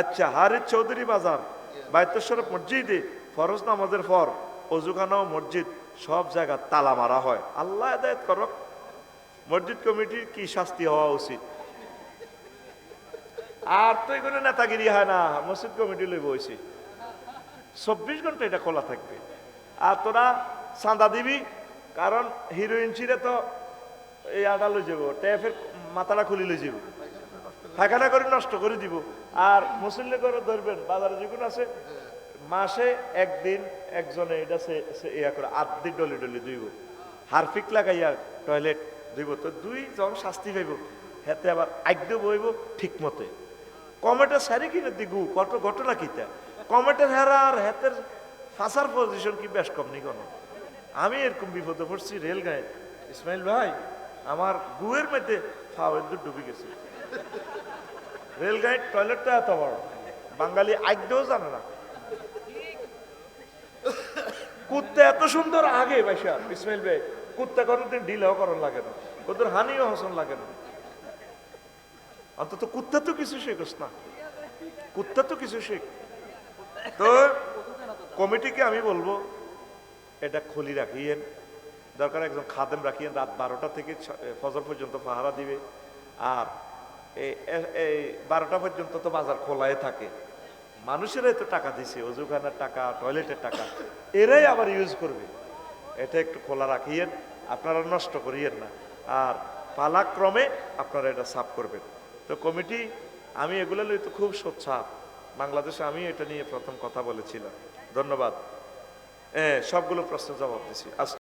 আচ্ছা, হারিস চৌধুরী বাজার, বাইতুল শরীফ মসজিদে ফরজ নামাজের পর অজুখানা ও মসজিদ সব জায়গা তালা মারা হয়। আল্লাহ হেদায়েত করক। মসজিদ কমিটির কি শাস্তি হওয়া উচিত? আর তো এগুলো নেতাগিরি হয় না, মসজিদ কমিটি লই বইছে 24 ঘন্টা এটা খোলা থাকবে। আর তোরা চাঁদা দিবি, কারণ হিরোইন ছিঁড়ে তো এই আটা লই যাব, ট্যাপের মাথাটা খুলি লই যাব, ফাঁকাটা করে নষ্ট করে দিব। আর মুসল্লি করে ধরবেন, বাজারে যেগুলো আছে মাসে একদিন একজনে এটা ইয়া করে আধি ডলি ডলি দুইব, হারফিক লাগাইয়া টয়লেট দুইব, তো দুই জন শাস্তি পাইব, হেতে আবার আগ্য বইব ঠিক মতে। কমেটের সারি কিনে দিগু কত ঘটনা কিতা, কমেটের হেরা আর হেতের ফাঁসার পজিশন কি বেশ কম নি কোনো। আমি এরকম বিপদে পড়ছি রেলগাঁয়ে, ইসমাইল ভাই আমার গুয়ের মধ্যে ফাওয়ের দুধ ডুবে গেছে। রেলগাড়ির টয়লেটটা এত বড়, বাঙালি আগ্যও জানে না। কুত্তে এত সুন্দর আগে ভাইসা ইসমাইল ভাই, কুত্তা কোনোদিন ঢিলেও করার লাগে না, ওদের হানিও হসন লাগে না। অন্তত কুত্তা তো কিছু শেখস না, কুত্তা তো কিছু শেখ। তো কমিটিকে আমি বলবো এটা খুলি রাখিয়েন, দরকার একজন খাদেম রাখিয়েন, রাত 12টা থেকে ফজর পর্যন্ত পাহারা দিবে। আর এই 12টা পর্যন্ত তো বাজার খোলাই থাকে, মানুষেরাই তো টাকা দিছে, অজুখানার টাকা, টয়লেটের টাকা, এরাই আবার ইউজ করবে। এটা একটু খোলা রাখিয়েন, আপনারা নষ্ট করিয়েন না। আর পালাক্রমে আপনারা এটা সাফ করবেন। তো কমিটি, আমি এগুলো লই তো খুব সোচ্চার, বাংলাদেশে আমি এটা নিয়ে প্রথম কথা বলেছিলাম। ধন্যবাদ। সবগুলো প্রশ্ন জবাব দিছি।